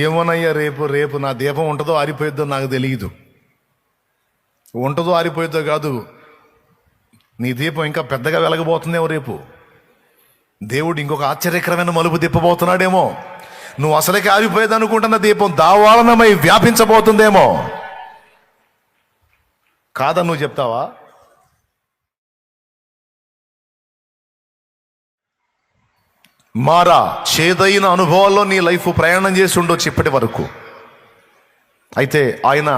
ఏమోనయ్యా రేపు రేపు నా దీపం ఉంటుందో ఆరిపోయిద్దో నాకు తెలియదు. ఉంటుందో ఆరిపోయిద్దో కాదు, నీ దీపం ఇంకా పెద్దగా వెలగబోతుందేమో. రేపు దేవుడు ఇంకొక ఆశ్చర్యకరమైన మలుపు తిప్పబోతున్నాడేమో. నువ్వు అసలుకి ఆరిపోయేది అనుకుంటున్న దీపం దావాలనమై వ్యాపించబోతుందేమో. కాదని నువ్వు చెప్తావా? మారా చేదైన అనుభవాల్లో నీ లైఫ్ ప్రయాణం చేసి ఉండొచ్చు ఇప్పటి వరకు. అయితే ఆయన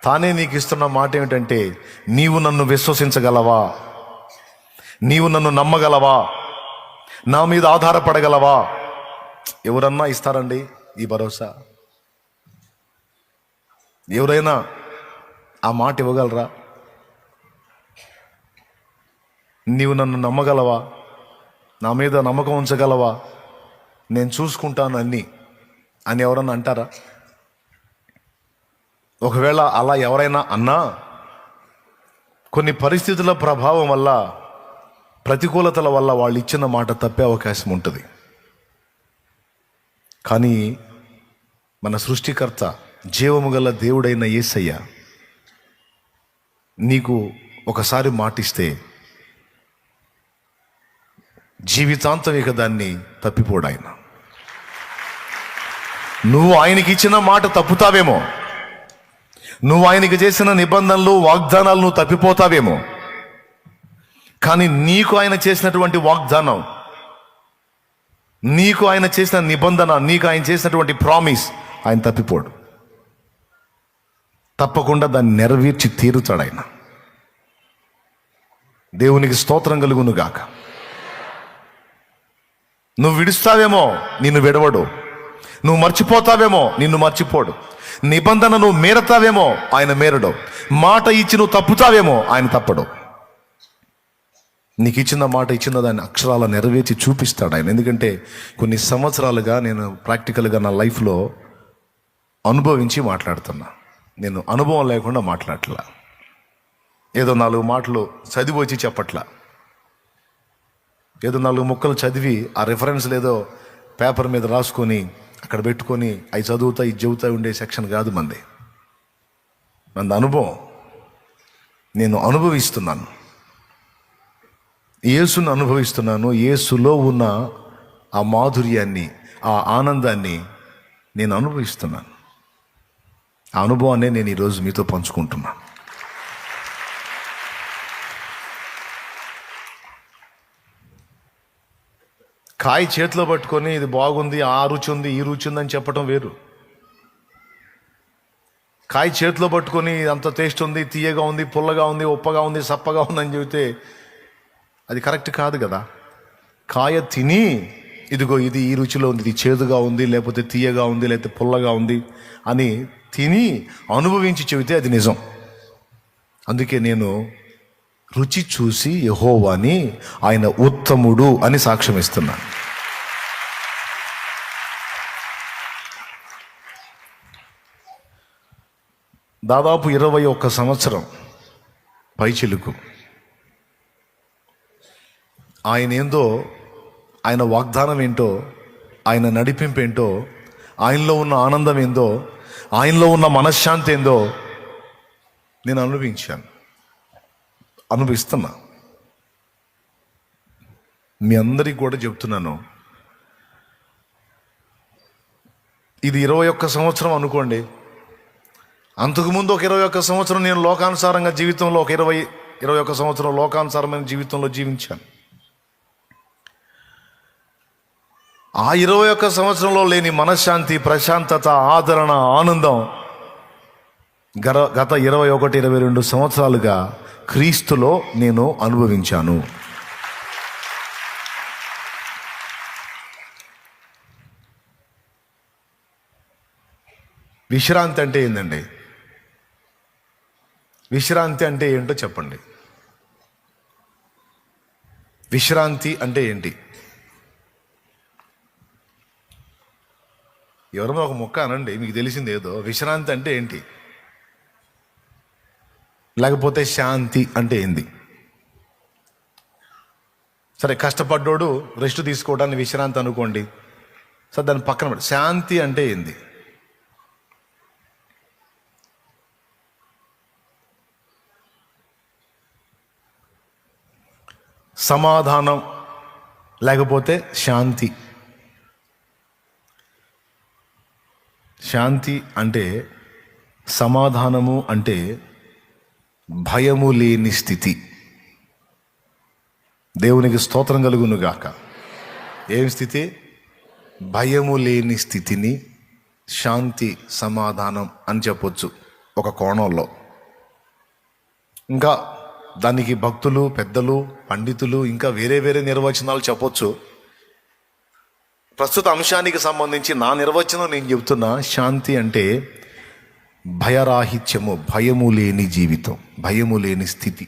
తానే నీకు ఇస్తున్న మాట ఏమిటంటే, నీవు నన్ను విశ్వసించగలవా? నీవు నన్ను నమ్మగలవా? నా మీద ఆధారపడగలవా? ఎవరన్నా ఇస్తారండి ఈ భరోసా? ఎవరైనా ఆ మాట ఇవ్వగలరా? నీవు నన్ను నమ్మగలవా? నా మీద నమ్మకం ఉంచగలవా? నేను చూసుకుంటాను అన్నీ అని ఎవరన్నా అంటారా? ఒకవేళ అలా ఎవరైనా అన్నా, కొన్ని పరిస్థితుల ప్రభావం వల్ల, ప్రతికూలతల వల్ల వాళ్ళు ఇచ్చిన మాట తప్పే అవకాశం ఉంటుంది. కానీ మన సృష్టికర్త, జీవము గల దేవుడైన యేసయ్య నీకు ఒకసారి మాటిస్తే జీవితాంతం ఇక దాన్ని తప్పిపోడు ఆయన. నువ్వు ఆయనకి ఇచ్చిన మాట తప్పుతావేమో, నువ్వు ఆయనకి చేసిన నిబంధనలు, వాగ్దానాలు నువ్వు తప్పిపోతావేమో. కానీ నీకు ఆయన చేసినటువంటి వాగ్దానం, నీకు ఆయన చేసిన నిబంధన, నీకు ఆయన చేసినటువంటి ప్రామిస్ ఆయన తప్పిపోడు. తప్పకుండా దాన్ని నెరవేర్చి తీరుతాడు ఆయన. దేవునికి స్తోత్రం కలుగును గాక. నువ్వు విడుస్తావేమో, నిన్ను విడవడు. నువ్వు మర్చిపోతావేమో, నిన్ను మర్చిపోడు. నిబంధన నువ్వు మేరతావేమో, ఆయన మేరడు. మాట ఇచ్చి నువ్వు తప్పుతావేమో, ఆయన తప్పడు. నీకు ఇచ్చిన మాట, ఇచ్చిన దాన్ని అక్షరాల నెరవేర్చి చూపిస్తాడు ఆయన. ఎందుకంటే కొన్ని సంవత్సరాలుగా నేను ప్రాక్టికల్గా నా లైఫ్లో అనుభవించి మాట్లాడుతున్నా. నేను అనుభవం లేకుండా మాట్లాడట్లా, ఏదో 4 మాటలు చదివి వచ్చి చెప్పట్లా, ఏదో 4 ముక్కలు చదివి ఆ రిఫరెన్స్లు ఏదో పేపర్ మీద రాసుకొని అక్కడ పెట్టుకొని అవి చదువుతా ఇది చెబుతా ఉండే సెక్షన్ కాదు మంది. అనుభవం. నేను అనుభవిస్తున్నాను, యేసును అనుభవిస్తున్నాను. యేసులో ఉన్న ఆ మాధుర్యాన్ని, ఆ ఆనందాన్ని నేను అనుభవిస్తున్నాను. ఆ అనుభవాన్ని నేను ఈరోజు మీతో పంచుకుంటున్నాను. కాయ చేతిలో పట్టుకొని ఇది బాగుంది, ఆ రుచి ఉంది, ఈ రుచి ఉందని చెప్పడం వేరు. కాయ చేతిలో పట్టుకొని అంత టేస్ట్ ఉంది, తీయగా ఉంది, పుల్లగా ఉంది, ఉప్పగా ఉంది, సప్పగా ఉందని చెబితే అది కరెక్ట్ కాదు కదా. కాయ తిని ఇదిగో ఇది ఈ రుచిలో ఉంది, ఇది చేదుగా ఉంది, లేకపోతే తీయగా ఉంది, లేకపోతే పుల్లగా ఉంది అని తిని అనుభవించి చెబితే అది నిజం. అందుకే నేను రుచి చూసి యెహోవాని, ఆయన ఉత్తముడు అని సాక్ష్యం ఇస్తున్నాను. దాదాపు 21 సంవత్సరం పైచిలుకు ఆయన ఏందో, ఆయన వాగ్దానం ఏంటో, ఆయన నడిపింపు ఏంటో, ఆయనలో ఉన్న ఆనందం ఏందో, ఆయనలో ఉన్న మనశ్శాంతి ఏందో నేను అనుభవిస్తున్నా. మీ అందరికీ కూడా చెప్తున్నాను, ఇది 21 సంవత్సరం అనుకోండి. అంతకుముందు ఒక 21 సంవత్సరం నేను లోకానుసారంగా జీవితంలో, ఒక 21 సంవత్సరం లోకానుసారమైన జీవితంలో జీవించాను. ఆ 21 సంవత్సరంలో లేని మనశ్శాంతి, ప్రశాంతత, ఆదరణ, ఆనందం గత 21-22 సంవత్సరాలుగా క్రీస్తులో నేను అనుభవించాను. విశ్రాంతి అంటే ఏందండి? విశ్రాంతి అంటే ఏంటో చెప్పండి. విశ్రాంతి అంటే ఏంటి? ఎవరో ఒక మొక్క అనండి, మీకు తెలిసింది ఏదో. విశ్రాంతి అంటే ఏంటి? లేకపోతే శాంతి అంటే ఏంది? సరే, కష్టపడ్డోడు రెస్ట్ తీసుకోవడాన్ని విశ్రాంతి అనుకోండి. సో దాని పక్కన పెట్టి శాంతి అంటే ఏంది? సమాధానం లేకపోతే శాంతి. శాంతి అంటే, సమాధానము అంటే భయము లేని స్థితి. దేవునికి స్తోత్రం కలుగును గాక. ఏం స్థితి? భయము లేని స్థితిని శాంతి, సమాధానం అని చెప్పొచ్చు ఒక కోణంలో. ఇంకా దానికి భక్తులు, పెద్దలు, పండితులు ఇంకా వేరే వేరే నిర్వచనాలు చెప్పొచ్చు. ప్రస్తుత అంశానికి సంబంధించి నా నిర్వచనం నేను చెబుతున్నా. శాంతి అంటే భయరాహిత్యము, భయము లేని జీవితం, భయము లేని స్థితి.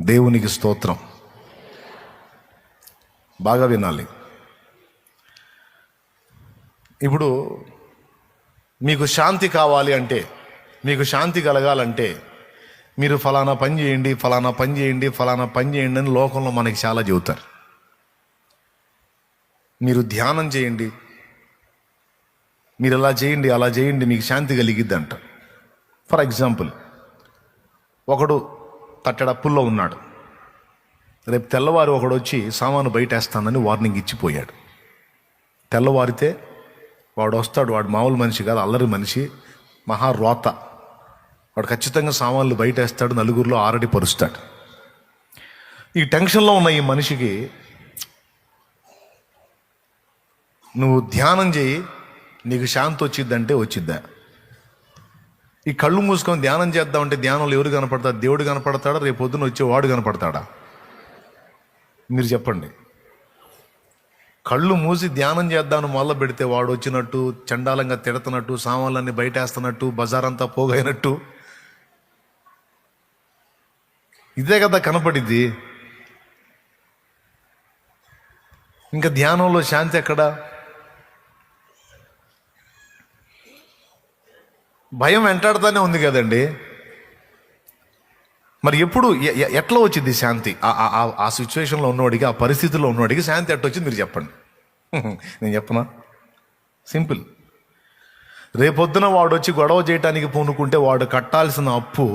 దేవునికి స్తోత్రం. బాగా వినాలి. ఇప్పుడు మీకు శాంతి కావాలి అంటే, మీకు శాంతి కలగాలంటే మీరు ఫలానా పని చేయండి, ఫలానా పని చేయండి, ఫలానా పని చేయండి అని లోకంలో మనకి చాలా చెబుతారు. మీరు ధ్యానం చేయండి, మీరు ఇలా చేయండి, అలా చేయండి, మీకు శాంతి కలిగిద్ది అంట. ఫర్ ఎగ్జాంపుల్, ఒకడు తట్టెడ అప్పుల్లో ఉన్నాడు. రేపు తెల్లవారు ఒకడు వచ్చి సామాను బయటేస్తానని వార్నింగ్ ఇచ్చిపోయాడు. తెల్లవారితే వాడు వస్తాడు. వాడు మామూలు మనిషి కాదు, అల్లరి మనిషి, మహారోత. వాడు ఖచ్చితంగా సామాన్లు బయటేస్తాడు, నలుగురిలో ఆరడి పరుస్తాడు. ఈ టెన్షన్లో ఉన్న ఈ మనిషికి నువ్వు ధ్యానం చేయి, నీకు శాంతి వచ్చిద్దంటే వచ్చిద్దా? ఈ కళ్ళు మూసుకొని ధ్యానం చేద్దామంటే ధ్యానంలో ఎవరు కనపడతాడు? దేవుడు కనపడతాడా? రేపు పొద్దున వచ్చే వాడు కనపడతాడా? మీరు చెప్పండి. కళ్ళు మూసి ధ్యానం చేద్దామని మొదలు పెడితే వాడు వచ్చినట్టు, చండాలంగా తిడుతున్నట్టు, సామాన్లన్నీ బయటేస్తున్నట్టు, బజారంతా పోగైనట్టు, ఇదే కదా కనపడిద్ది. ఇంకా ధ్యానంలో శాంతి ఎక్కడా? భయం వెంటాడుతూనే ఉంది కదండి. మరి ఎప్పుడు ఎట్లా వచ్చింది శాంతి? ఆ సిచ్యువేషన్లో ఉన్నవాడికి, ఆ పరిస్థితుల్లో ఉన్నవాడికి శాంతి ఎట్లా వచ్చింది? మీరు చెప్పండి. నేను చెప్పనా? సింపుల్. రేపొద్దున వాడు వచ్చి గొడవ చేయటానికి పూనుకుంటే వాడు కట్టాల్సిన అప్పు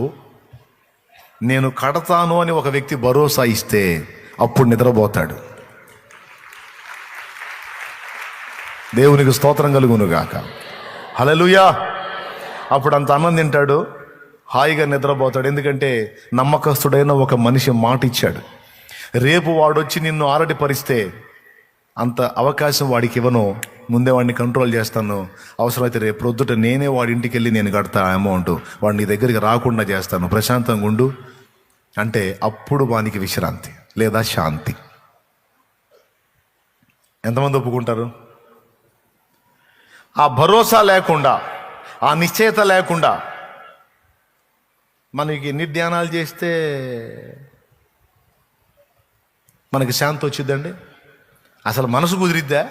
నేను కడతాను అని ఒక వ్యక్తి భరోసా ఇస్తే అప్పుడు నిద్రపోతాడు. దేవునికి స్తోత్రం కలుగును గాక. హల్లెలూయా. అప్పుడు అంత అన్నం తింటాడు, హాయిగా నిద్రపోతాడు. ఎందుకంటే నమ్మకస్తుడైన ఒక మనిషి మాట ఇచ్చాడు. రేపు వాడు వచ్చి నిన్ను ఆరడి పరిస్తే అంత అవకాశం వాడికి ఇవ్వను, ముందే వాడిని కంట్రోల్ చేస్తాను. అవసరమైతే రేపు ప్రొద్దుట నేనే వాడి ఇంటికి వెళ్ళి నేను కడతా అమౌంట్, వాడిని నీ దగ్గరికి రాకుండా చేస్తాను, ప్రశాంతంగా ఉండు అంటే అప్పుడు వానికి విశ్రాంతి లేదా శాంతి. ఎంతమంది ఒప్పుకుంటారు? ఆ భరోసా లేకుండా, ఆ నిశ్చయత లేకుండా మనకి ఎన్ని ధ్యానాలు చేస్తే మనకి శాంతి వచ్చిద్దండి? అసలు మనసు కుదిరిద్దా?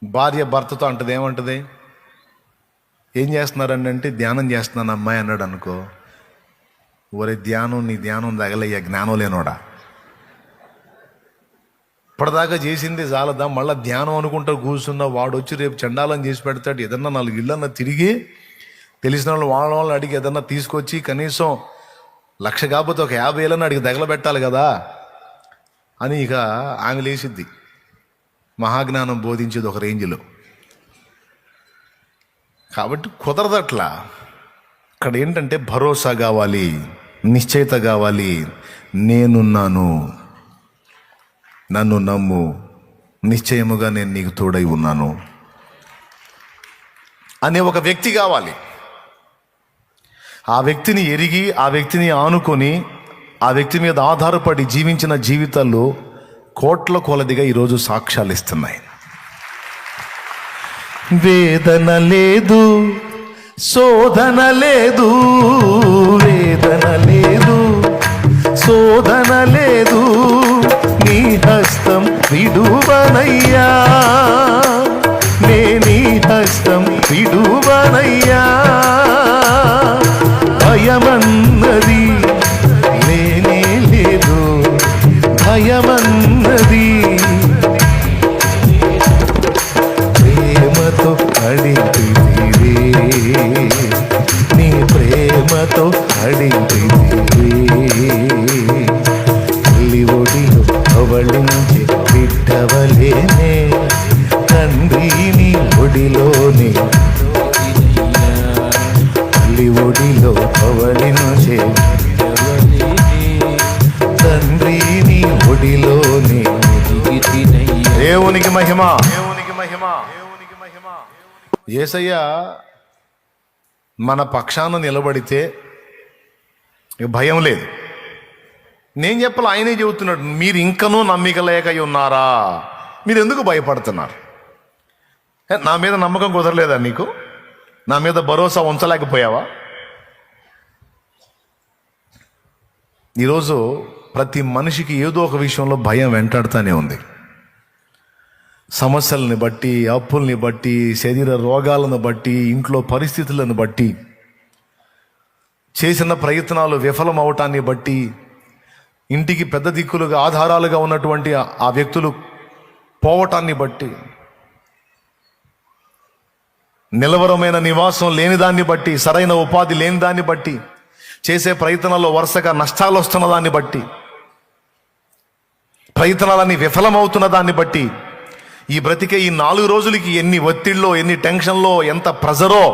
భార్య భర్తతో అంటది, ఏమంటది? ఏం చేస్తున్నారండి అంటే, ధ్యానం చేస్తున్నాను అమ్మాయి అన్నాడు అనుకో, ఒరే ధ్యానం, నీ ధ్యానం తగలయ్యా జ్ఞానం లేనోడా, ఇప్పటిదాకా చేసింది చాలదా, మళ్ళీ ధ్యానం అనుకుంటా కూర్చున్నా వాడు వచ్చి రేపు చండాలం చేసి పెడతాడు. ఏదన్నా 4 ఇళ్ళన్నా తిరిగి తెలిసిన వాళ్ళని అడిగి ఏదన్నా తీసుకొచ్చి కనీసం 1,00,000 కాకపోతే ఒక 50,000 అడిగి తగలబెట్టాలి కదా అని ఇక ఆమె లేచిద్ది. మహాజ్ఞానం బోధించేది ఒక రేంజ్లో. కాబట్టి కుదరదట్లా. ఇక్కడ ఏంటంటే భరోసా కావాలి, నిశ్చయిత కావాలి. నేనున్నాను, నన్ను నమ్ము, నిశ్చయముగా నేను నీకు తోడై ఉన్నాను అనే ఒక వ్యక్తి కావాలి. ఆ వ్యక్తిని ఎరిగి, ఆ వ్యక్తిని ఆనుకొని, ఆ వ్యక్తి మీద ఆధారపడి జీవించిన జీవితాల్లో కోట్ల కొలదిగా ఈరోజు సాక్ష్యాలు ఇస్తున్నాయి. వేదన లేదు, శోధన లేదు, వేదన లేదు, శోధన లేదు, నీ హస్తం విడువనయ్యా, నే నీ హస్తం విడువనయ్యా. భయమన్నది లేనే లేదు, భయమన్నది దేవునికి మహిమ. యేసయ్య మన పక్షాన నిలబడితే ఇక భయం లేదు. నేను చెప్పాలి, ఆయనే చెబుతున్నాడు, మీరు ఇంకనూ నమ్మిక లేక ఉన్నారా, మీరు ఎందుకు భయపడుతున్నారు? నా మీద నమ్మకం కుదరలేదా నీకు? నా మీద భరోసా ఉంచలేకపోయావా? ఈరోజు ప్రతి మనిషికి ఏదో ఒక విషయంలో భయం వెంటాడుతూనే ఉంది. సమస్యలని బట్టి, అప్పుల్ని బట్టి, శరీర రోగాలను బట్టి, ఇంట్లో పరిస్థితులను బట్టి, చేసిన ప్రయత్నాలు విఫలం అవటాన్ని బట్టి, ఇంటికి పెద్ద దిక్కులుగా ఆధారాలుగా ఉన్నటువంటి ఆ వ్యక్తులు పోవటాన్ని బట్టి, నిలవరమైన నివాసం లేని దాన్ని బట్టి, సరైన ఉపాధి లేని దాన్ని బట్టి, చేసే ప్రయత్నాల్లో వరుసగా నష్టాలు వస్తున్న దాన్ని బట్టి, ప్రయత్నాలన్నీ విఫలమవుతున్న దాన్ని బట్టి, ఈ బ్రతికే ఈ 4 రోజులకి ఎన్ని ఒత్తిళ్ళో, ఎన్ని టెన్షన్లో, ఎంత ప్రెజరో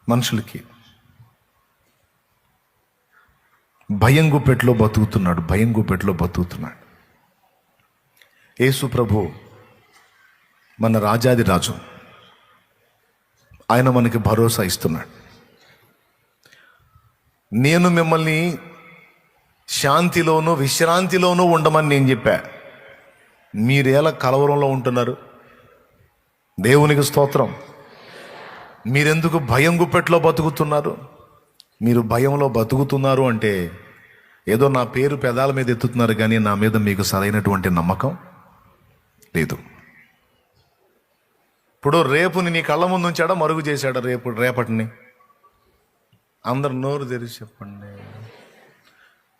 మనుషులకి. భయం గుప్పెట్లో బతుకుతున్నాడు. యేసు ప్రభు మన రాజాది రాజు. ఆయన మనకి భరోసా ఇస్తున్నాడు. నేను మిమ్మల్ని శాంతిలోనూ విశ్రాంతిలోనూ ఉండమని నేను చెప్పా. మీరేలా కలవరంలో ఉంటున్నారు? దేవునికి స్తోత్రం. మీరెందుకు భయం గుప్పెట్లో బతుకుతున్నారు? మీరు భయంలో బతుకుతున్నారు అంటే ఏదో నా పేరు పెదాల మీద ఎత్తుతున్నారు, కానీ నా మీద మీకు సరైనటువంటి నమ్మకం లేదు. ఇప్పుడు రేపుని నీ కళ్ళ ముందు ఉంచాడా, మరుగు చేశాడా? రేపటిని అందరు నోరు తెరిచి చెప్పండి.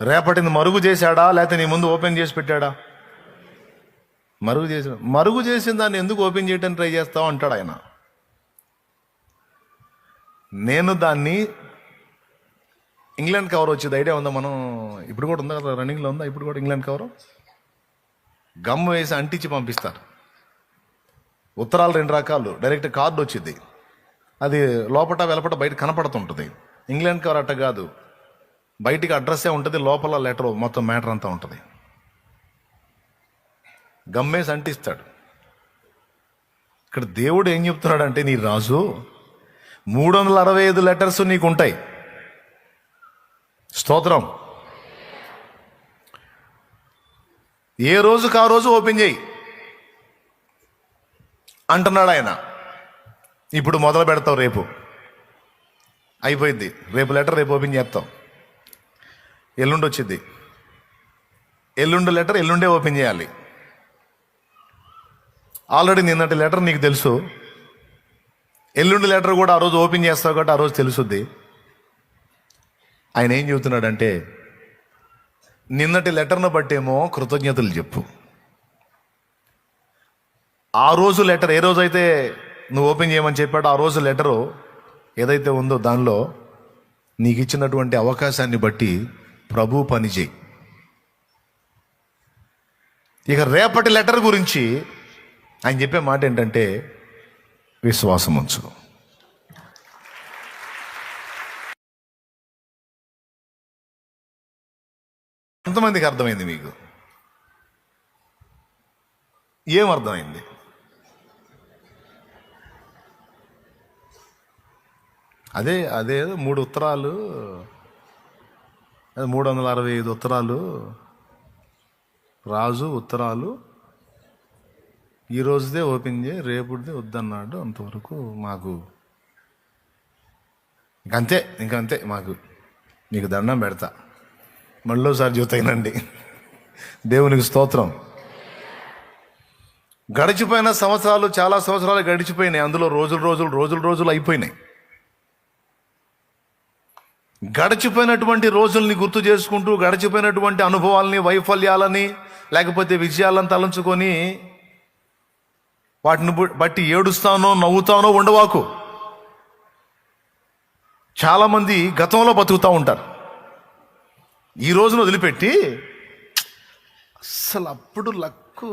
రేపటిని మరుగు చేశాడా, లేకపోతే నీ ముందు ఓపెన్ చేసి పెట్టాడా? మరుగు చేసిన దాన్ని ఎందుకు ఓపెన్ చేయడానికి ట్రై చేస్తావు అంటాడు ఆయన. నేను దాన్ని ఇంగ్లాండ్ కవర్ వచ్చేది ఐడియా ఉందా? మనం ఇప్పుడు కూడా ఉందా కదా, రన్నింగ్లో ఉందా ఇప్పుడు కూడా ఇంగ్లాండ్ కవర్? గమ్ వేసి అంటించి పంపిస్తారు. ఉత్తరాలు 2 రకాలు. డైరెక్ట్ కార్డు వచ్చింది, అది లోపట వెలపట బయట కనపడుతుంటుంది. ఇంగ్లాండ్ కవర్ అట్ట కాదు, బయటికి అడ్రస్సే ఉంటుంది, లోపల లెటర్ మొత్తం మ్యాటర్ అంతా ఉంటుంది. గమ్మేసి అంటిస్తాడు. ఇక్కడ దేవుడు ఏం చెప్తున్నాడంటే, నీ రాజు 365 లెటర్స్ నీకు ఉంటాయి. స్తోత్రం. ఏ రోజుకు ఆ రోజు ఓపెన్ చేయి అంటున్నాడు ఆయన. ఇప్పుడు మొదలు పెడతావు, రేపు అయిపోయింది. రేపు లెటర్ రేపు ఓపెన్ చేస్తాం. ఎల్లుండి వచ్చింది, ఎల్లుండి లెటర్ ఎల్లుండే ఓపెన్ చేయాలి. ఆల్రెడీ నిన్నటి లెటర్ నీకు తెలుసు, ఎల్లుండి లెటర్ కూడా ఆ రోజు ఓపెన్ చేస్తావు కాబట్టి ఆ రోజు తెలుసుద్ది. ఆయన ఏం చెబుతున్నాడంటే, నిన్నటి లెటర్ను బట్టేమో కృతజ్ఞతలు చెప్పు. ఆ రోజు లెటర్ ఏ రోజైతే నువ్వు ఓపెన్ చేయమని చెప్పాడో ఆ రోజు లెటరు ఏదైతే ఉందో దానిలో నీకు ఇచ్చినటువంటి అవకాశాన్ని బట్టి ప్రభు పని చేయి. ఇక రేపటి లెటర్ గురించి ఆయన చెప్పే మాట ఏంటంటే, విశ్వాసం ఉంచు. ఎంతమందికి అర్థమైంది? మీకు ఏం అర్థమైంది? అదే 3 ఉత్తరాలు, 365 ఉత్తరాలు, రాజు ఉత్తరాలు ఈ రోజుదే ఓపెన్ చేయి, రేపుదే వద్దన్నాడు. అంతవరకు మాకు ఇంకంతే మాకు. నీకు దండం పెడతా, మళ్ళీసారి జ్యోతైనండి. దేవునికి స్తోత్రం. గడిచిపోయిన సంవత్సరాలు, చాలా సంవత్సరాలు గడిచిపోయినాయి. అందులో రోజులు అయిపోయినాయి. గడిచిపోయినటువంటి రోజుల్ని గుర్తు చేసుకుంటూ, గడిచిపోయినటువంటి అనుభవాల్ని, వైఫల్యాలని, లేకపోతే విజయాలను తలంచుకొని వాటిని బట్టి ఏడుస్తానో నవ్వుతానో ఉండవాకు. చాలామంది గతంలో బతుకుతూ ఉంటారు. ఈ రోజును వదిలిపెట్టి అసలు అప్పుడు లక్కు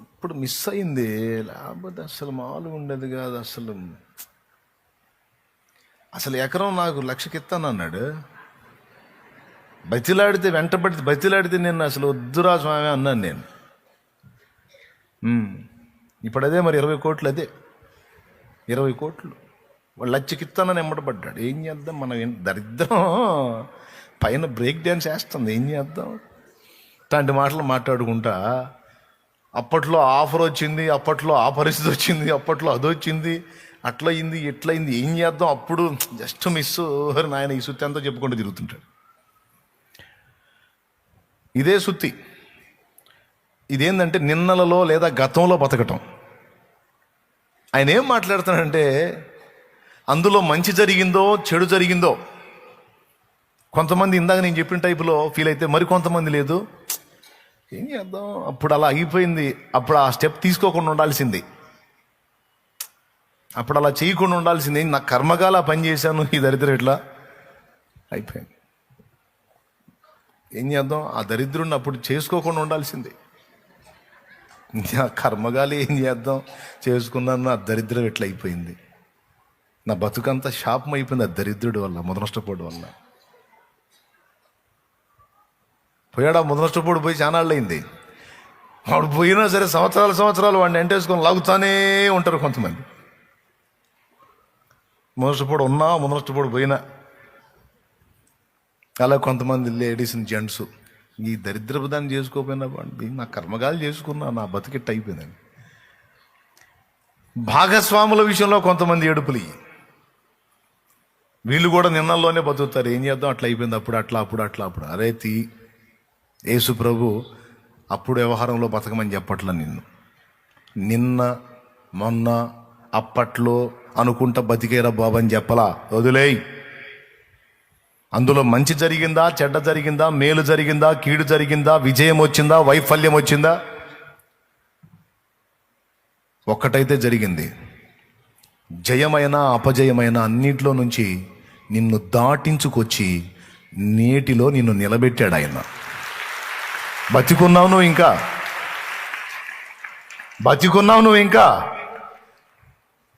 అప్పుడు మిస్ అయింది, లేకపోతే అసలు మామూలుగా ఉండేది కాదు, అసలు ఎకరం నాకు 1,00,000కి ఇస్తానన్నాడు. బతిలాడితే నేను అసలు వద్దురా స్వామి అన్నాను. నేను ఇప్పుడు అదే మరి 20 కోట్లు, అదే 20 కోట్లు వాళ్ళు లచ్చకిస్తానని ఎమ్మటపడ్డాడు. ఏం చేద్దాం, మనం దరిద్రం పైన బ్రేక్ డ్యాన్స్ వేస్తుంది, ఏం చేద్దాం. ఇట్లాంటి మాటలు మాట్లాడుకుంటా అప్పట్లో ఆఫర్ వచ్చింది, అప్పట్లో ఆ పరిస్థితి వచ్చింది, అప్పట్లో అది వచ్చింది, అట్లయింది ఇట్లయింది, ఏం చేద్దాం, అప్పుడు జస్ట్ మిస్ నాయన ఈ సుత్తి అంతా చెప్పుకుంటూ తిరుగుతుంటాడు. ఇదే సుత్తి. ఇదేంటంటే నిన్నలలో లేదా గతంలో బతకటం. ఆయన ఏం మాట్లాడుతాడంటే అందులో మంచి జరిగిందో చెడు జరిగిందో కొంతమంది ఇందాక నేను చెప్పిన టైపులో ఫీల్ అయితే, మరి కొంతమంది లేదు, ఏం చేద్దాం, అప్పుడు అలా అయిపోయింది, అప్పుడు ఆ స్టెప్ తీసుకోకుండా ఉండాల్సింది, అప్పుడు అలా చేయకుండా ఉండాల్సింది, నా కర్మగాల పని చేశాను, ఈ దరిద్రం ఇట్లా అయిపోయింది. ఏం చేద్దాం, ఆ దరిద్రుడిని అప్పుడు చేసుకోకుండా ఉండాల్సింది. నా కర్మగాలి ఏం చేద్దాం, చేసుకున్నాను, ఆ దరిద్రం ఎట్లా అయిపోయింది, నా బతుకంతా శాపం అయిపోయింది ఆ దరిద్రుడి వల్ల, ముదనష్టపోడు వల్ల. పోయాడా ముదనష్టపోడు, పోయి చానాళ్ళు అయింది. వాడు పోయినా సరే సంవత్సరాలు వాడిని ఎంటేసుకొని లాగుతానే ఉంటారు కొంతమంది. ముదనష్టపోడు ఉన్నా, ముదనష్టపోడు పోయినా, అలా కొంతమంది లేడీస్ని, జెంట్స్, ఈ దరిద్రపు దాన్ని చేసుకోపోయినా వాడి నా కర్మగాలు చేసుకున్నా, నా బతికిట్టు అయిపోయిందని. భాగస్వాముల విషయంలో కొంతమంది ఏడుపులు, వీళ్ళు కూడా నిన్నల్లోనే బతుకుతారు. ఏం చేద్దాం, అట్లా అయిపోయింది, అప్పుడు అరే యేసు ప్రభు అప్పుడు వ్యవహారంలో బతకమని చెప్పట్లా నిన్ను. నిన్న మొన్న అప్పట్లో అనుకుంటా బతికేరా బాబు అని చెప్పలా, వదిలేయ్. అందులో మంచి జరిగిందా, చెడ్డ జరిగిందా, మేలు జరిగిందా, కీడు జరిగిందా, విజయం వచ్చిందా, వైఫల్యం వచ్చిందా, ఒక్కటైతే జరిగింది. జయమైన అపజయమైన అన్నింటిలో నుంచి నిన్ను దాటించుకొచ్చి నేటిలో నిన్ను నిలబెట్టాడు ఆయన. బతికున్నావు నువ్వు ఇంకా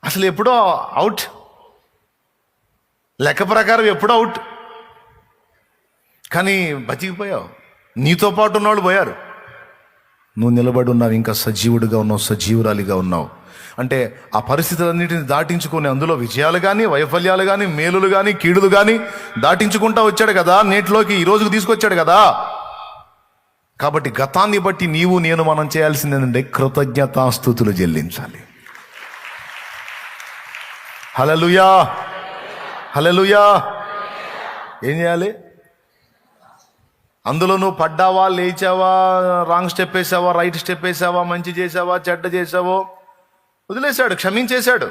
అసలు ఎప్పుడో అవుట్, లెక్క ప్రకారం ఎప్పుడో అవుట్, కానీ బతికిపోయావు. నీతో పాటు ఉన్నవాళ్ళు పోయారు, నువ్వు నిలబడి ఉన్నావు, ఇంకా సజీవుడిగా ఉన్నావు, సజీవురాలిగా ఉన్నావు. అంటే ఆ పరిస్థితులన్నిటిని దాటించుకొని అందులో విజయాలు కానీ, వైఫల్యాలు కానీ, మేలులు కానీ, కీడులు కానీ దాటించుకుంటా వచ్చాడు కదా, నేటిలోకి ఈ రోజుకు తీసుకొచ్చాడు కదా. కాబట్టి గతాన్ని బట్టి నీవు నేను మనం చేయాల్సింది ఏంటంటే కృతజ్ఞతాస్తుతులు చెల్లించాలి. హల్లెలూయా, హల్లెలూయా. ఏం చేయాలి? అందులో నువ్వు పడ్డావా, లేచావా, రాంగ్ స్టెప్ వేసావా, రైట్ స్టెప్ వేసావా, మంచి చేసావా, చెడ్డ చేసావో వదిలేశాడు, క్షమించేశాడు.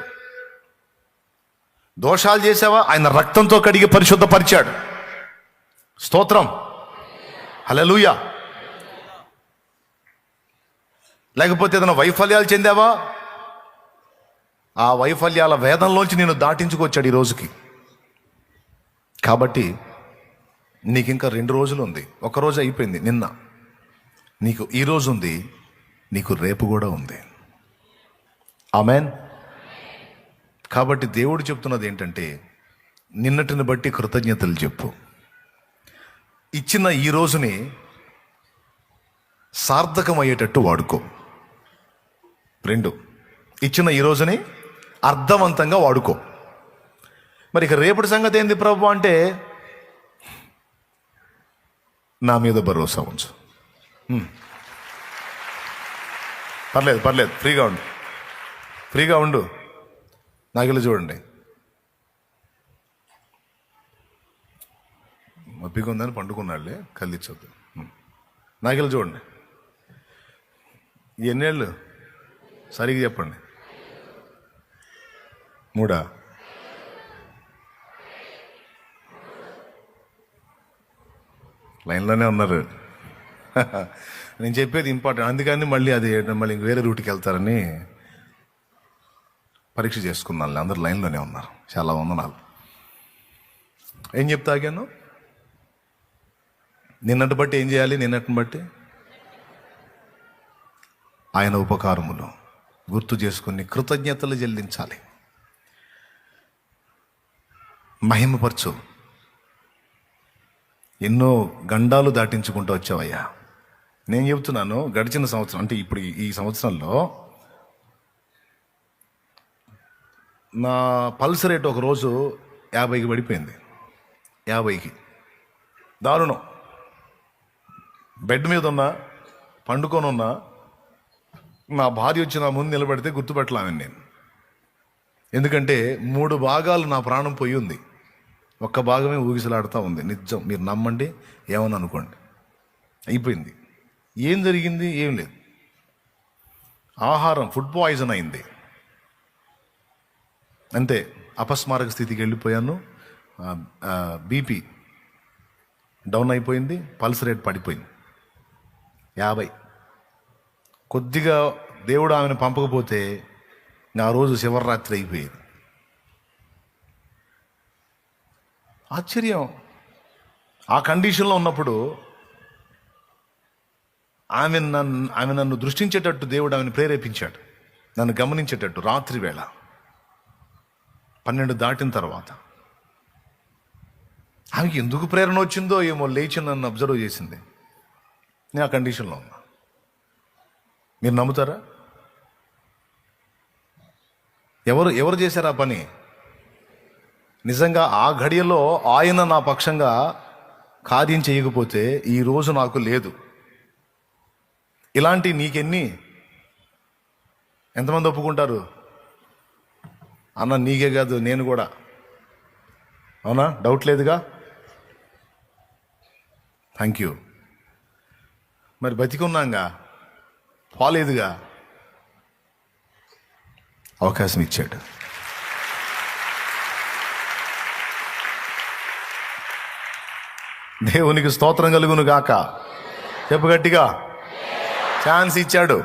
దోషాలు చేసావా, ఆయన రక్తంతో కడిగి పరిశుద్ధపరిచాడు. స్తోత్రం, హల్లెలూయా. లేకపోతే ఏదైనా వైఫల్యాలు చెందావా, ఆ వైఫల్యాల వేదంలోంచి నేను దాటించుకొచ్చాడు ఈ రోజుకి. కాబట్టి నీకు ఇంకా 2 రోజులు ఉంది. ఒక రోజు అయిపోయింది నిన్న, నీకు ఈ రోజు ఉంది, నీకు రేపు కూడా ఉంది. ఆమేన్. కాబట్టి దేవుడు చెప్తున్నది ఏంటంటే నిన్నటిని బట్టి కృతజ్ఞతలు చెప్పు. ఇచ్చిన ఈ రోజుని సార్థకమయ్యేటట్టు వాడుకో. 2, ఇచ్చిన ఈ రోజుని అర్థవంతంగా వాడుకో. మరి ఇక రేపటి సంగతి ఏంది ప్రభు అంటే, నా మీద భరోసా ఉంచు. పర్లేదు, ఫ్రీగా ఉండు. నాకెళ్ళి చూడండి, మప్పిగా ఉందని పండుకున్నాడులే, కళ్ళిచ్చొద్దు. నాకెళ్ళి చూడండి. ఎన్నేళ్ళు సరిగ్గా చెప్పండి. 3 లైన్లోనే ఉన్నారు. నేను చెప్పేది ఇంపార్టెంట్, అందుకని మళ్ళీ వేరే రూట్కి వెళ్తారని పరీక్ష చేసుకున్నాను. అందరు లైన్లోనే ఉన్నారు, చాలా వందనాలు. ఏం చెప్తా ఆగాను? నిన్నటి బట్టి ఏం చేయాలి? నిన్నటిని బట్టి ఆయన ఉపకారములు గుర్తు చేసుకుని కృతజ్ఞతలు చెల్లించాలి.. ఎన్నో గండాలు దాటించుకుంటూ వచ్చావయ్యా, నేను చెబుతున్నాను, గడిచిన సంవత్సరం అంటే ఇప్పుడు ఈ సంవత్సరంలో నా పల్స్ రేట్ ఒకరోజు 50కి పడిపోయింది. 50కి దారుణం. బెడ్ మీద ఉన్నా, పండుకొని ఉన్నా, నా భార్య వచ్చి నా ముందు నిలబడితే గుర్తుపెట్టలేమని నేను. ఎందుకంటే 3 భాగాలు నా ప్రాణం పోయి ఉంది, ఒక్క భాగమే ఊగిసలాడుతూ ఉంది. నిజం, మీరు నమ్మండి, ఏమని అనుకోండి, అయిపోయింది. ఏం జరిగింది? ఏం లేదు. ఆహారం, ఫుడ్ పాయిజన్ అయింది అంతే. అపస్మారక స్థితికి వెళ్ళిపోయాను. బీపీ డౌన్ అయిపోయింది, పల్స్ రేట్ పడిపోయింది 50. కొద్దిగా దేవుడు ఆమెను పంపకపోతే నా రోజు శివరాత్రి అయిపోయేది. ఆశ్చర్యం. ఆ కండిషన్లో ఉన్నప్పుడు ఆమె నన్ను దృష్టించేటట్టు దేవుడు ఆమెను ప్రేరేపించాడు, నన్ను గమనించేటట్టు. రాత్రి వేళ 12 దాటిన తర్వాత ఆమెకి ఎందుకు ప్రేరణ వచ్చిందో ఏమో, లేచి నన్ను అబ్జర్వ్ చేసింది. నేను ఆ కండిషన్లో ఉన్నా. మీరు నమ్ముతారా? ఎవరు చేశారు ఆ పని? నిజంగా ఆ ఘడియలో ఆయన నా పక్షంగా కార్యం చేయకపోతే ఈ రోజు నాకు లేదు. ఇలాంటి నీకెన్ని, ఎంతమంది ఒప్పుకుంటారు? అన్న నీకే కాదు, నేను కూడా. అవునా? డౌట్ లేదుగా. Thank you. మరి బతికున్నాగా, పోలేదుగా, అవకాశం ఇచ్చాడు. దేవునికి స్తోత్రం కలుగును గాక. చెప్పు గట్టిగా. ఛాన్స్ ఇచ్చాడు.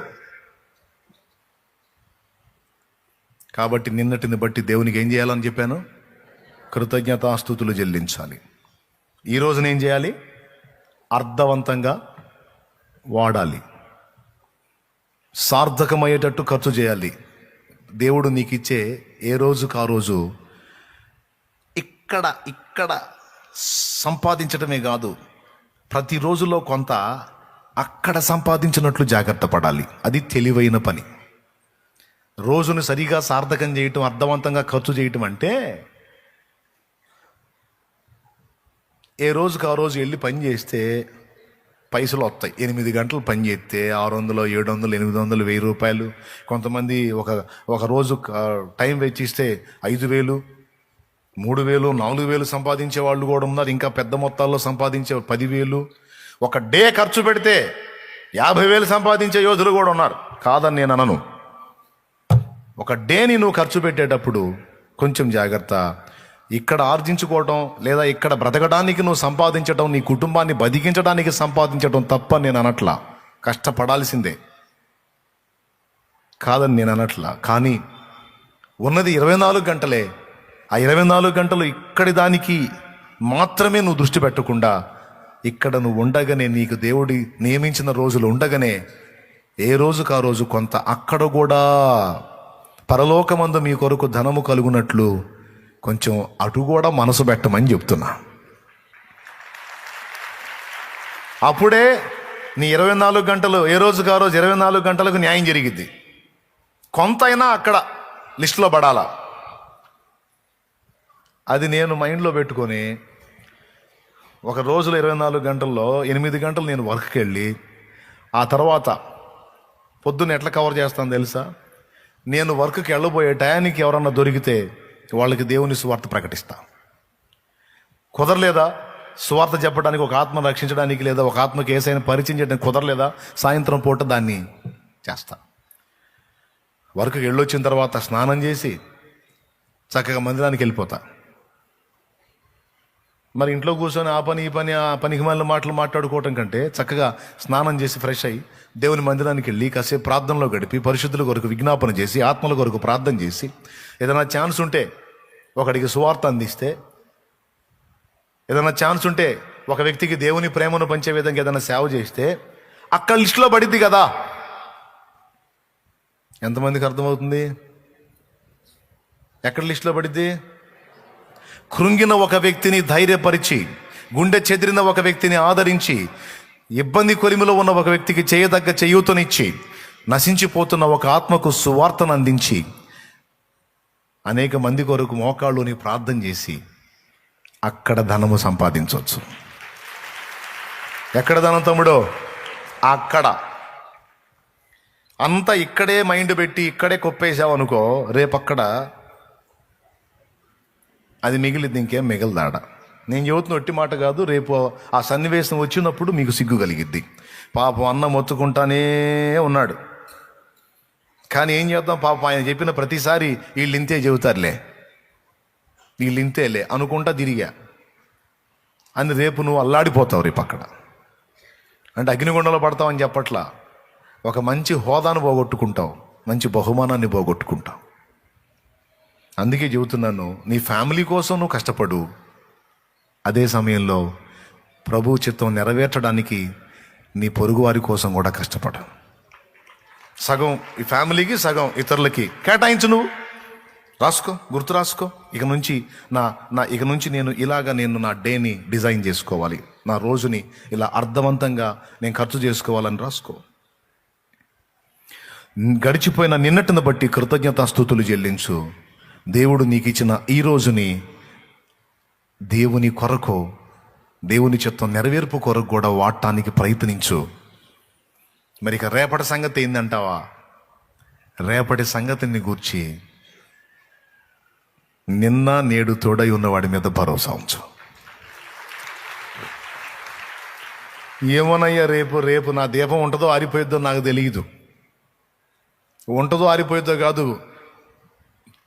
కాబట్టి నిన్నటిని బట్టి దేవునికి ఏం చేయాలని చెప్పాను? కృతజ్ఞతాస్తుతులు చెల్లించాలి. ఈరోజు నేను చేయాలి? అర్థవంతంగా వాడాలి, సార్థకమయ్యేటట్టు ఖర్చు చేయాలి. దేవుడు నీకు ఇచ్చే ఏ రోజుకు ఆ రోజు ఇక్కడ సంపాదించడమే కాదు, ప్రతి రోజులో కొంత అక్కడ సంపాదించినట్లు జాగ్రత్త పడాలి. అది తెలివైన పని. రోజును సరిగా సార్థకం చేయటం, అర్థవంతంగా ఖర్చు చేయటం అంటే ఏ రోజుకు ఆ రోజు వెళ్ళి పని చేస్తే పైసలు వస్తాయి. 8 గంటలు పని చేస్తే 600, 700, 800, 1000 రూపాయలు. కొంతమంది ఒక రోజు టైం వెచ్చిస్తే 5000, 3000, 4000 సంపాదించే వాళ్ళు కూడా ఉన్నారు. ఇంకా పెద్ద మొత్తాల్లో సంపాదించే 10,000. ఒక డే ఖర్చు పెడితే 50,000 సంపాదించే యోధులు కూడా ఉన్నారు. కాదని నేను అనను. ఒక డేని నువ్వు ఖర్చు పెట్టేటప్పుడు కొంచెం జాగ్రత్త. ఇక్కడ ఆర్జించుకోవటం లేదా ఇక్కడ బ్రతకడానికి నువ్వు సంపాదించడం, నీ కుటుంబాన్ని బతికించడానికి సంపాదించడం తప్ప నేను అనట్లా. కష్టపడాల్సిందే, కాదని నేను అనట్లా. కానీ ఉన్నది 24 గంటలే. ఆ 24 గంటలు ఇక్కడి దానికి మాత్రమే నువ్వు దృష్టి పెట్టకుండా, ఇక్కడ నువ్వు ఉండగానే, నీకు దేవుడి నియమించిన రోజులు ఉండగానే, ఏ రోజుకు ఆ రోజు కొంత అక్కడ కూడా పరలోకమందు మీ కొరకు ధనము కలుగునట్లు కొంచెం అటు కూడా మనసు పెట్టమని చెప్తున్నా. అప్పుడే నీ 24 గంటలు, ఏ రోజుకు ఆ రోజు 24 గంటలకు న్యాయం జరిగిద్ది. కొంతైనా అక్కడ లిస్టులో పడాలా. అది నేను మైండ్లో పెట్టుకొని ఒక రోజులో 24 గంటల్లో 8 గంటలు నేను వర్క్కి వెళ్ళి, ఆ తర్వాత పొద్దున్న ఎట్లా కవర్ చేస్తాను తెలుసా? నేను వర్క్కి వెళ్ళబోయే టయానికి ఎవరన్నా దొరికితే వాళ్ళకి దేవుని సువార్త ప్రకటిస్తా. కుదరలేదా సువార్త చెప్పడానికి, ఒక ఆత్మ రక్షించడానికి, లేదా ఒక ఆత్మకి ఏసైనా పరిచయం చేయడానికి కుదరలేదా, సాయంత్రం పూట దాన్ని చేస్తా. వర్క్కి వెళ్ళొచ్చిన తర్వాత స్నానం చేసి చక్కగా మందిరానికి వెళ్ళిపోతా. మరి ఇంట్లో కూర్చొని ఆ పని ఈ పని, ఆ పనికి మళ్ళీ మాటలు మాట్లాడుకోవటం కంటే చక్కగా స్నానం చేసి ఫ్రెష్ అయ్యి దేవుని మందిరానికి వెళ్ళి కాసేపు ప్రార్థనలో గడిపి, పరిశుద్ధుల కొరకు విజ్ఞాపన చేసి, ఆత్మల కొరకు ప్రార్థన చేసి, ఏదైనా ఛాన్స్ ఉంటే ఒకడికి సువార్త అందిస్తే, ఏదైనా ఛాన్స్ ఉంటే ఒక వ్యక్తికి దేవుని ప్రేమను పంచే విధంగా ఏదైనా సేవ చేస్తే అక్కడ లిస్టులో పడిద్ది కదా. ఎంతమందికి అర్థమవుతుంది? ఎక్కడ లిస్టులో పడిద్ది? కృంగిన ఒక వ్యక్తిని ధైర్యపరిచి, గుండె చెదిరిన ఒక వ్యక్తిని ఆదరించి, ఇబ్బంది కొలిమిలో ఉన్న ఒక వ్యక్తికి చేయదగ్గ చేయూతనిచ్చి, నశించిపోతున్న ఒక ఆత్మకు సువార్తను అందించి, అనేక మంది కొరకు మోకాళ్ళుని ప్రార్థన చేసి అక్కడ ధనము సంపాదించవచ్చు. ఎక్కడ ధనం తమ్ముడో? అక్కడ. అంతా ఇక్కడే మైండ్ పెట్టి ఇక్కడే కొప్పేసావు అనుకో, రేపక్కడ అది మిగిలింది, ఇంకేం మిగలదాడ. నేను చెబుతున్న ఒట్టి మాట కాదు. రేపు ఆ సన్నివేశం వచ్చినప్పుడు మీకు సిగ్గు కలిగిద్ది. పాపం అన్నం మొత్తుకుంటానే ఉన్నాడు. కానీ ఏం చేద్దాం, పాపం ఆయన చెప్పిన ప్రతిసారి వీళ్ళు ఇంతే చెబుతారులే, వీళ్ళు ఇంతేలే అనుకుంటా తిరిగా అని రేపు నువ్వు అల్లాడిపోతావు. రేపు అక్కడ అంటే అగ్నిగుండంలో పడతావని చెప్పట్లా, ఒక మంచి హోదాను పోగొట్టుకుంటావు, మంచి బహుమానాన్ని పోగొట్టుకుంటావు. అందుకే చెబుతున్నాను, నీ ఫ్యామిలీ కోసం నువ్వు కష్టపడు, అదే సమయంలో ప్రభు చిత్తం నెరవేర్చడానికి నీ పొరుగువారి కోసం కూడా కష్టపడు. సగం ఈ ఫ్యామిలీకి, సగం ఇతరులకి కేటాయించు. నువ్వు రాసుకో, గుర్తు రాసుకో. ఇక నుంచి నేను నా డేని డిజైన్ చేసుకోవాలి, నా రోజుని ఇలా అర్థవంతంగా నేను ఖర్చు చేసుకోవాలని రాసుకో. గడిచిపోయిన నిన్నటిని బట్టి కృతజ్ఞతాస్తుతులు చెల్లించు. దేవుడు నీకు ఇచ్చిన ఈ రోజుని దేవుని కొరకు, దేవుని చిత్తం నెరవేర్పు కొరకు కూడా వాడటానికి ప్రయత్నించు. మరి ఇక రేపటి సంగతి ఏందంటావా? రేపటి సంగతిని గూర్చి నిన్న నేడు తోడై ఉన్నవాడి మీద భరోసా ఉంచు. ఏమోనయ్యా, రేపు నా దీపం ఉంటుందో ఆరిపోయిద్దో నాకు తెలియదు. ఉంటుందో ఆరిపోయిద్దో కాదు,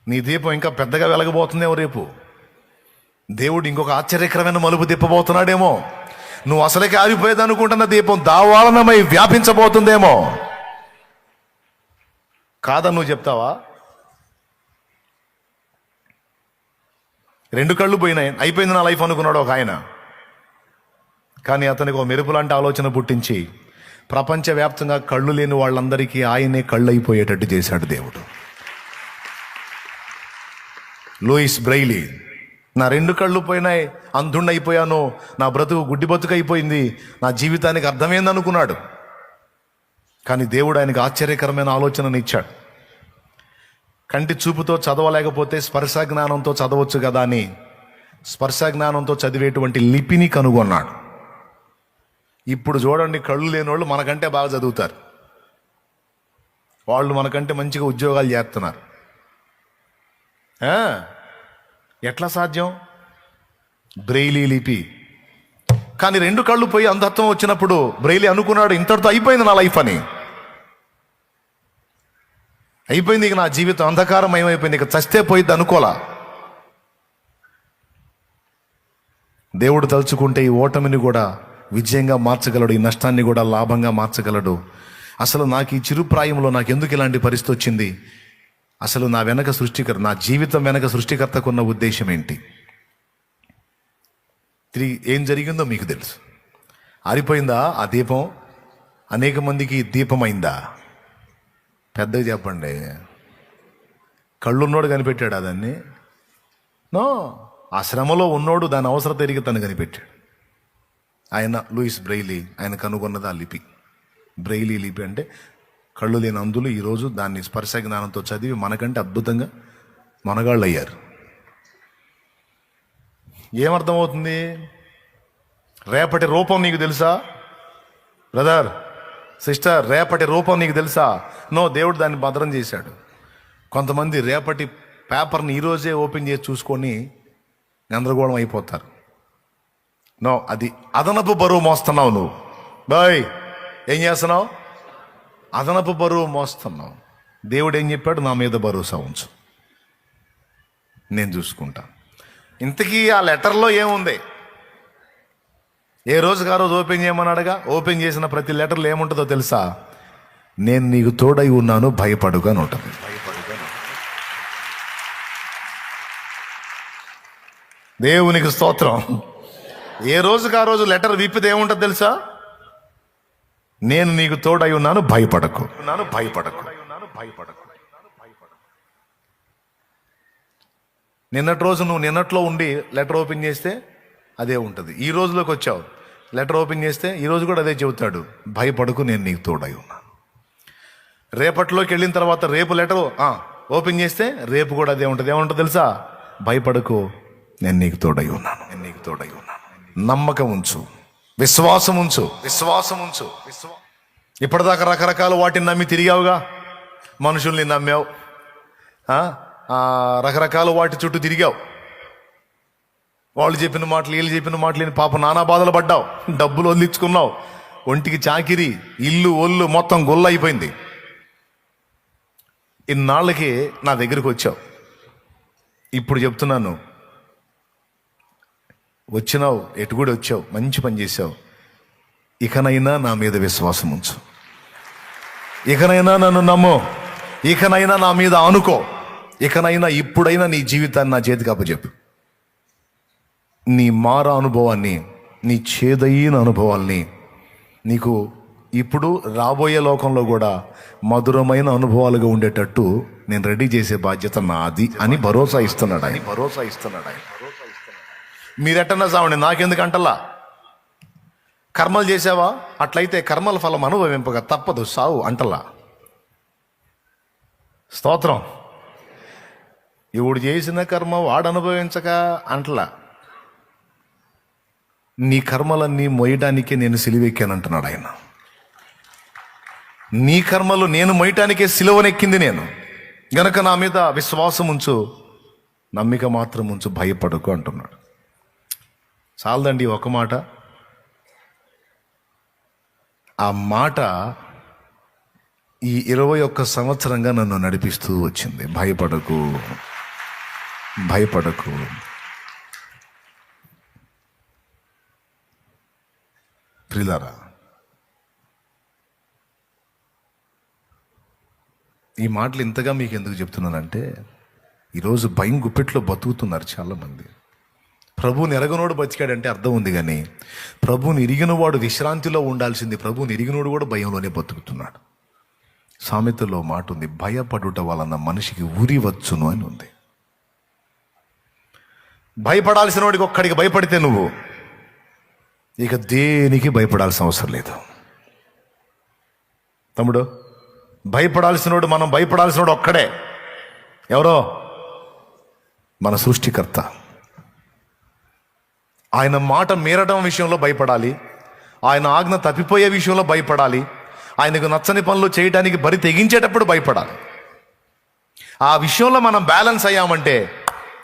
నీ దీపం ఇంకా పెద్దగా వెలగబోతుందేమో. రేపు దేవుడు ఇంకొక ఆశ్చర్యకరమైన మలుపు తిప్పబోతున్నాడేమో. నువ్వు అసలుకి ఆరిపోయేది అనుకుంటున్న దీపం దావాలనమై వ్యాపించబోతుందేమో. కాదని నువ్వు చెప్తావా? 2 కళ్ళు పోయినాయి, అయిపోయింది నా లైఫ్ అనుకున్నాడు ఒక ఆయన. కానీ అతనికి ఒక మెరుపు లాంటి ఆలోచన పుట్టించి ప్రపంచవ్యాప్తంగా కళ్ళు లేని వాళ్ళందరికీ ఆయనే కళ్ళు అయిపోయేటట్టు చేశాడు దేవుడు. లూయిస్ బ్రెయిలీ, నా 2 కళ్ళు పోయినాయి, అంధుణ్ణి అయిపోయాను, నా బ్రతుకు గుడ్డి బతుకు అయిపోయింది, నా జీవితానికి అర్థమైందనుకున్నాడు. కానీ దేవుడు ఆయనకు ఆశ్చర్యకరమైన ఆలోచనను ఇచ్చాడు. కంటి చూపుతో చదవలేకపోతే స్పర్శ జ్ఞానంతో చదవచ్చు కదా అని స్పర్శ జ్ఞానంతో చదివేటువంటి లిపిని కనుగొన్నాడు. ఇప్పుడు చూడండి, కళ్ళు లేని వాళ్ళు మనకంటే బాగా చదువుతారు, వాళ్ళు మనకంటే మంచిగా ఉద్యోగాలు చేస్తున్నారు. ఎట్లా సాధ్యం? బ్రెయిలీ లిపి. కానీ 2 కళ్ళు పోయి అంధత్వం వచ్చినప్పుడు బ్రెయిలీ అనుకున్నాడు, ఇంతటితో అయిపోయింది నా లైఫ్ అని. అయిపోయింది, ఇక నా జీవితం అంధకారమయం అయిపోయింది, ఇక చస్తే పోయిద్ది అనుకోలా. దేవుడు తలుచుకుంటే ఈ ఓటమిని కూడా విజయంగా మార్చగలడు, ఈ నష్టాన్ని కూడా లాభంగా మార్చగలడు. అసలు నాకు ఈ చిరుప్రాయంలో నాకు ఎందుకు ఇలాంటి పరిస్థితి వచ్చింది? అసలు నా వెనక సృష్టికర్త, నా జీవితం వెనక సృష్టికర్తకున్న ఉద్దేశం ఏంటి? తిరిగి ఏం జరిగిందో మీకు తెలుసు. ఆరిపోయిందా ఆ దీపం? అనేక మందికి దీపమైందా? పెద్దగా చెప్పండి. కళ్ళున్నోడు కనిపెట్టాడు దాన్ని? నో, ఆ శ్రమలో ఉన్నోడు దాని అవసరం తిరిగి తను కనిపెట్టాడు. ఆయన లూయిస్ బ్రెయిలీ, ఆయన కనుగొన్నది ఆ లిపి. బ్రెయిలీ లిపి అంటే కళ్ళు లేని అందులు ఈరోజు దాన్ని స్పర్శ జ్ఞానంతో చదివి మనకంటే అద్భుతంగా మనగాళ్ళు అయ్యారు. ఏమర్థమవుతుంది? రేపటి రూపం నీకు తెలుసా బ్రదర్, సిస్టర్? రేపటి రూపం నీకు తెలుసా? నో, దేవుడు దాన్ని భద్రం చేశాడు. కొంతమంది రేపటి పేపర్ని ఈరోజే ఓపెన్ చేసి చూసుకొని గందరగోళం అయిపోతారు. నో, అది అదనపు బరువు మోస్తున్నావు నువ్వు. బాయ్, ఏం చేస్తున్నావు? అదనపు బరువు మోస్తున్నావు. దేవుడు ఏం చెప్పాడు? నా మీద భరోసా ఉంచు, నేను చూసుకుంటా. ఇంతకీ ఆ లెటర్లో ఏముంది? ఏ రోజుకి ఆ రోజు ఓపెన్ చేయమన్నాడుగా. ఓపెన్ చేసిన ప్రతి లెటర్లో ఏముంటుందో తెలుసా? నేను నీకు తోడై ఉన్నాను, భయపడుగా అని ఉంటుంది. దేవునికి స్తోత్రం. ఏ రోజుకి ఆ రోజు లెటర్ విప్పితే ఏముంటుంది తెలుసా? నేను నీకు తోడై ఉన్నాను, భయపడకు. నిన్నటి రోజు నువ్వు నిన్నట్లో ఉండి లెటర్ ఓపెన్ చేస్తే అదే ఉంటుంది. ఈ రోజులోకి వచ్చావు, లెటర్ ఓపెన్ చేస్తే ఈరోజు కూడా అదే చెబుతాడు, భయపడకు నేను నీకు తోడై ఉన్నా. రేపట్లోకి వెళ్ళిన తర్వాత రేపు లెటరు ఓపెన్ చేస్తే రేపు కూడా అదే ఉంటుంది. ఏముంటుంది తెలుసా? భయపడకు నేను నీకు తోడై ఉన్నాను, నేను నీకు తోడై ఉన్నాను. నమ్మకం ఉంచు, విశ్వాసం ఉంచు, విశ్వాసం ఉంచు. ఇప్పటిదాకా రకరకాల వాటిని నమ్మి తిరిగావుగా, మనుషుల్ని నమ్మావు, రకరకాల వాటి చుట్టూ తిరిగావు, వాళ్ళు చెప్పిన మాటలు వీళ్ళు చెప్పిన మాటలు పాప నానా బాధలు పడ్డావు, డబ్బులు వదిలించుకున్నావు, ఒంటికి చాకిరి, ఇల్లు ఒళ్ళు మొత్తం గొల్ల అయిపోయింది. ఇన్నాళ్ళకి నా దగ్గరికి వచ్చావు. ఇప్పుడు చెప్తున్నాను, వచ్చినావు, ఎటు కూడా వచ్చావు, మంచి పని చేశావు. ఇకనైనా నా మీద విశ్వాసం ఉంచు, ఇకనైనా నన్ను నమ్ము, ఇకనైనా నా మీద ఆనుకో, ఇకనైనా ఇప్పుడైనా నీ జీవితాన్ని నా చేతికి అప్పచెప్పు. నీ మార అనుభవాన్ని, నీ చేదైన అనుభవాల్ని నీకు ఇప్పుడు రాబోయే లోకంలో కూడా మధురమైన అనుభవాలుగా ఉండేటట్టు నేను రెడీ చేసే బాధ్యత నాది అని భరోసా ఇస్తున్నాడు ఆయన. మీరెట్టన్నా సావండి, నాకెందుకంటల్లా. కర్మలు చేసావా? అట్లయితే కర్మల ఫలం అనుభవింపక తప్పదు, సావు అంటల్లా. స్తోత్రం. ఇవుడు చేసిన కర్మ వాడు అనుభవించక అంటలా. నీ కర్మలన్నీ మోయడానికే నేను సిలువెక్కానంటున్నాడు ఆయన. నీ కర్మలు నేను మోయటానికే సిలువనెక్కింది నేను, గనక నా మీద విశ్వాసం ఉంచు, నమ్మిక మాత్రం ఉంచు, భయపడకు అంటున్నాడు. చాలదండి ఒక మాట. ఆ మాట ఈ 21 సంవత్సరంగా నన్ను నడిపిస్తూ వచ్చింది. భయపడకు, భయపడకు. ప్రియులారా, ఈ మాటలు ఇంతగా మీకు ఎందుకు చెప్తున్నానంటే, ఈరోజు భయం గుప్పెట్లో బతుకుతున్నారు చాలామంది. ప్రభువుని ఎరగనోడు బతికాడంటే అర్థం ఉంది, కానీ ప్రభువుని ఇరిగినవాడు విశ్రాంతిలో ఉండాల్సింది, ప్రభువుని ఇరిగినోడు కూడా భయంలోనే బతుకుతున్నాడు. సామెతలో మాట ఉంది, భయపడుట వలన మనిషికి ఉరి వచ్చును అని ఉంది. భయపడాల్సిన వాడికి ఒక్కడికి భయపడితే నువ్వు ఇక దేనికి భయపడాల్సిన అవసరం లేదు తమ్ముడు. భయపడాల్సినోడు, మనం భయపడాల్సినోడు ఒక్కడే. ఎవరో? మన సృష్టికర్త. ఆయన మాట మీరడం విషయంలో భయపడాలి, ఆయన ఆజ్ఞ తప్పిపోయే విషయంలో భయపడాలి, ఆయనకు నచ్చని పనులు చేయడానికి బరి తెగించేటప్పుడు భయపడాలి. ఆ విషయంలో మనం బ్యాలెన్స్ అయ్యామంటే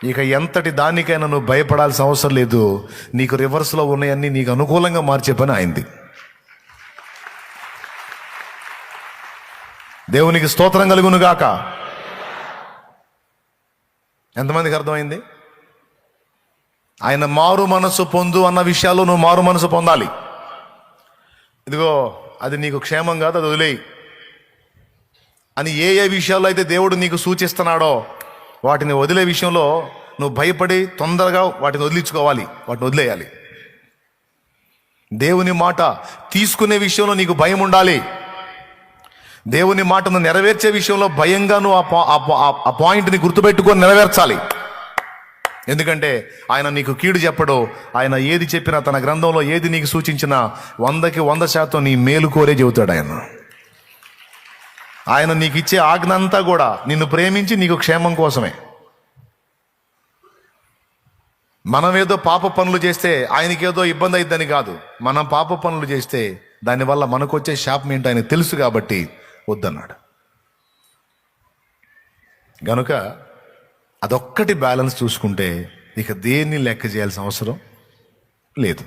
ఇక ఎంతటి దానికైనా నువ్వు భయపడాల్సిన అవసరం లేదు. నీకు రివర్స్లో ఉన్నాయన్నీ నీకు అనుకూలంగా మార్చే పని అయింది. దేవునికి స్తోత్రం కలుగును గాక. ఎంతమందికి అర్థమైంది? ఆయన మారు మనసు పొందు అన్న విషయాల్లో నువ్వు మారు మనసు పొందాలి. ఇదిగో అది నీకు క్షేమం కాదు, అది వదిలేయి అని ఏ ఏ విషయాల్లో అయితే దేవుడు నీకు సూచిస్తున్నాడో వాటిని వదిలే విషయంలో నువ్వు భయపడి తొందరగా వాటిని వదిలించుకోవాలి, వాటిని వదిలేయాలి. దేవుని మాట తీసుకునే విషయంలో నీకు భయం ఉండాలి. దేవుని మాటను నెరవేర్చే విషయంలో భయంగా నువ్వు ఆ పాయింట్ని గుర్తుపెట్టుకొని నెరవేర్చాలి. ఎందుకంటే ఆయన నీకు కీడు చెప్పడు. ఆయన ఏది చెప్పినా, తన గ్రంథంలో ఏది నీకు సూచించినా 100కి 100% నీ మేలు కోరే చెబుతాడు ఆయన. ఆయన నీకు ఇచ్చే ఆజ్ఞ అంతా కూడా నిన్ను ప్రేమించి నీకు క్షేమం కోసమే. మనమేదో పాప పనులు చేస్తే ఆయనకేదో ఇబ్బంది అయిద్దని కాదు. మనం పాప పనులు చేస్తే దానివల్ల మనకొచ్చే శాపం ఏంటో ఆయనకు తెలుసు కాబట్టి వద్దన్నాడు. గనుక అదొక్కటి బ్యాలెన్స్ చూసుకుంటే ఇక దేన్ని లెక్క చేయాల్సిన అవసరం లేదు.